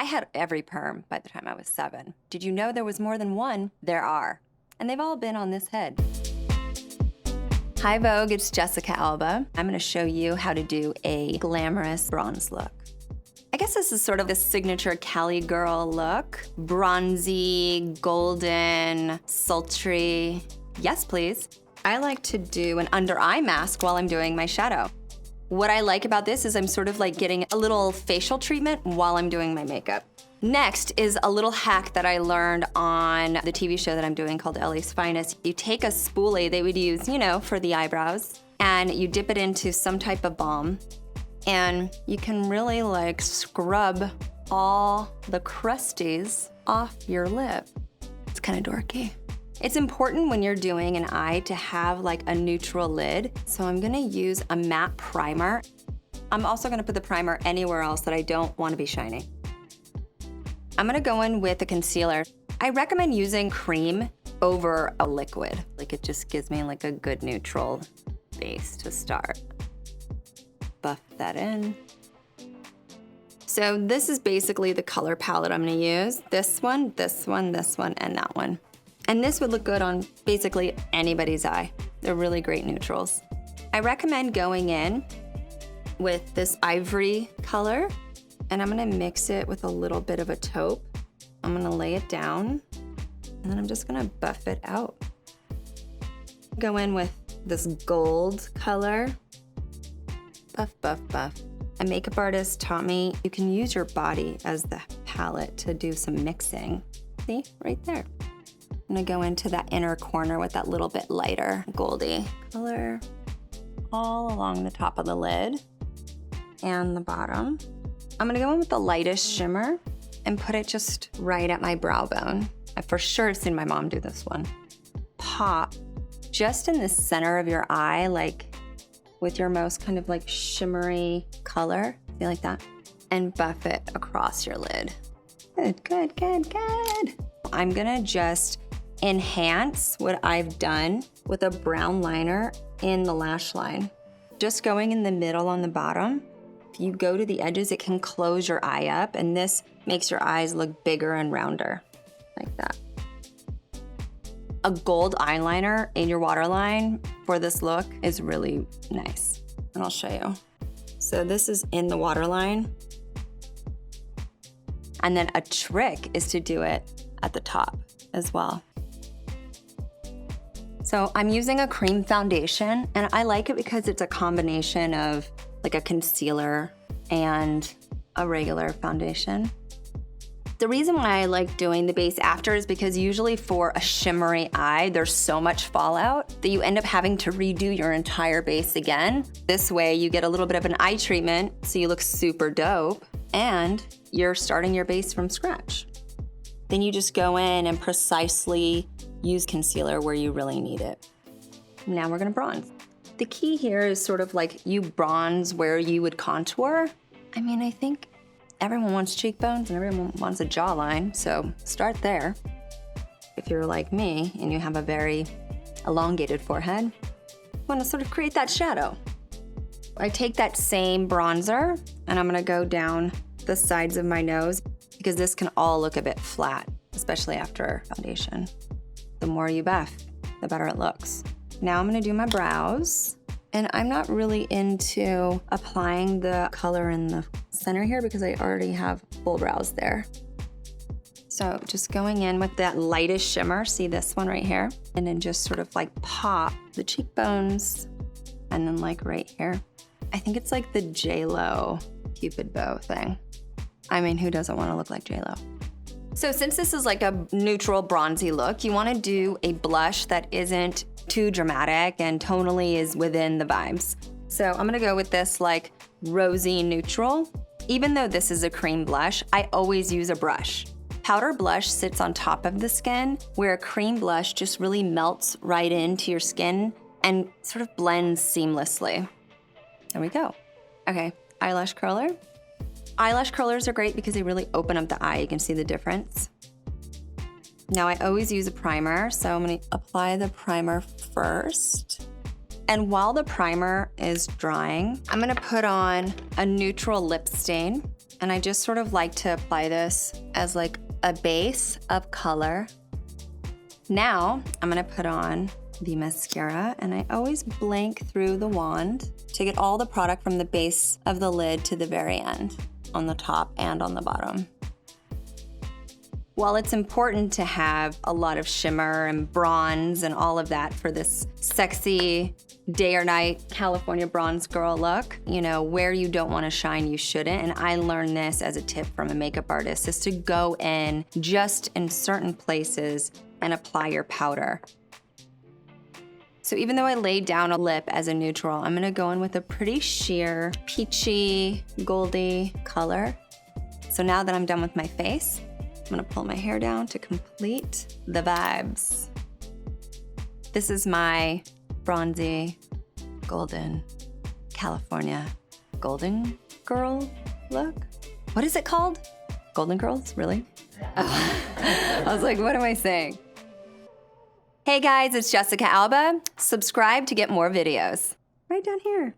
had every perm by the time I was 7. Did you know there was more than one? There are. And they've all been on this head. Hi Vogue, it's Jessica Alba. I'm gonna show you how to do a glamorous bronze look. I guess this is sort of a signature Cali girl look. Bronzy, golden, sultry. Yes, please. I like to do an under eye mask while I'm doing my shadow. What I like about this is I'm sort of like getting a little facial treatment while I'm doing my makeup. Next is a little hack that I learned on the TV show that I'm doing called LA's Finest. You take a spoolie they would use, you know, for the eyebrows, and you dip it into some type of balm, and you can really like scrub all the crusties off your lip. It's kind of dorky. It's important when you're doing an eye to have like a neutral lid. So I'm gonna use a matte primer. I'm also gonna put the primer anywhere else that I don't wanna be shiny. I'm gonna go in with a concealer. I recommend using cream over a liquid. Like it just gives me like a good neutral base to start. Buff that in. So this is basically the color palette I'm gonna use. This one, this one, this one, and that one. And this would look good on basically anybody's eye. They're really great neutrals. I recommend going in with this ivory color, and I'm gonna mix it with a little bit of a taupe. I'm gonna lay it down, and then I'm just gonna buff it out. Go in with this gold color. Buff, buff, buff. A makeup artist taught me you can use your body as the palette to do some mixing. See, right there. I'm gonna go into that inner corner with that little bit lighter goldy color all along the top of the lid and the bottom. I'm gonna go in with the lightest shimmer and put it just right at my brow bone. I for sure have seen my mom do this one. Pop just in the center of your eye, like with your most kind of like shimmery color, see like that? And buff it across your lid. Good, good, good, good. I'm gonna just enhance what I've done with a brown liner in the lash line. Just going in the middle on the bottom. If you go to the edges, it can close your eye up, and this makes your eyes look bigger and rounder, like that. A gold eyeliner in your waterline for this look is really nice, and I'll show you. So this is in the waterline, and then a trick is to do it at the top as well. So I'm using a cream foundation, and I like it because it's a combination of like a concealer and a regular foundation. The reason why I like doing the base after is because usually for a shimmery eye, there's so much fallout that you end up having to redo your entire base again. This way you get a little bit of an eye treatment so you look super dope, and you're starting your base from scratch. Then you just go in and precisely use concealer where you really need it. Now we're gonna bronze. The key here is sort of like you bronze where you would contour. I mean, I think everyone wants cheekbones and everyone wants a jawline, so start there. If you're like me and you have a very elongated forehead, you wanna sort of create that shadow. I take that same bronzer and I'm gonna go down the sides of my nose because this can all look a bit flat, especially after foundation. The more you buff, the better it looks. Now I'm gonna do my brows, and I'm not really into applying the color in the center here because I already have full brows there. So just going in with that lightest shimmer, see this one right here, and then just sort of like pop the cheekbones, and then like right here. I think it's like the J-Lo Cupid bow thing. I mean, who doesn't wanna look like J-Lo? So since this is like a neutral bronzy look, you wanna do a blush that isn't too dramatic and tonally is within the vibes. So I'm gonna go with this like rosy neutral. Even though this is a cream blush, I always use a brush. Powder blush sits on top of the skin, where a cream blush just really melts right into your skin and sort of blends seamlessly. There we go. Okay, eyelash curler. Eyelash curlers are great because they really open up the eye. You can see the difference. Now I always use a primer, so I'm gonna apply the primer first. And while the primer is drying, I'm gonna put on a neutral lip stain. And I just sort of like to apply this as like a base of color. Now I'm gonna put on the mascara, and I always blink through the wand to get all the product from the base of the lid to the very end, on the top and on the bottom. While it's important to have a lot of shimmer and bronze and all of that for this sexy day or night California bronze girl look, you know, where you don't want to shine, you shouldn't. And I learned this as a tip from a makeup artist, is to go in just in certain places and apply your powder. So even though I laid down a lip as a neutral, I'm gonna go in with a pretty sheer, peachy, goldy color. So now that I'm done with my face, I'm gonna pull my hair down to complete the vibes. This is my bronzy, golden, California golden girl look. What is it called? Golden girls, really? Oh. I was like, what am I saying? Hey guys, it's Jessica Alba. Subscribe to get more videos. Right down here.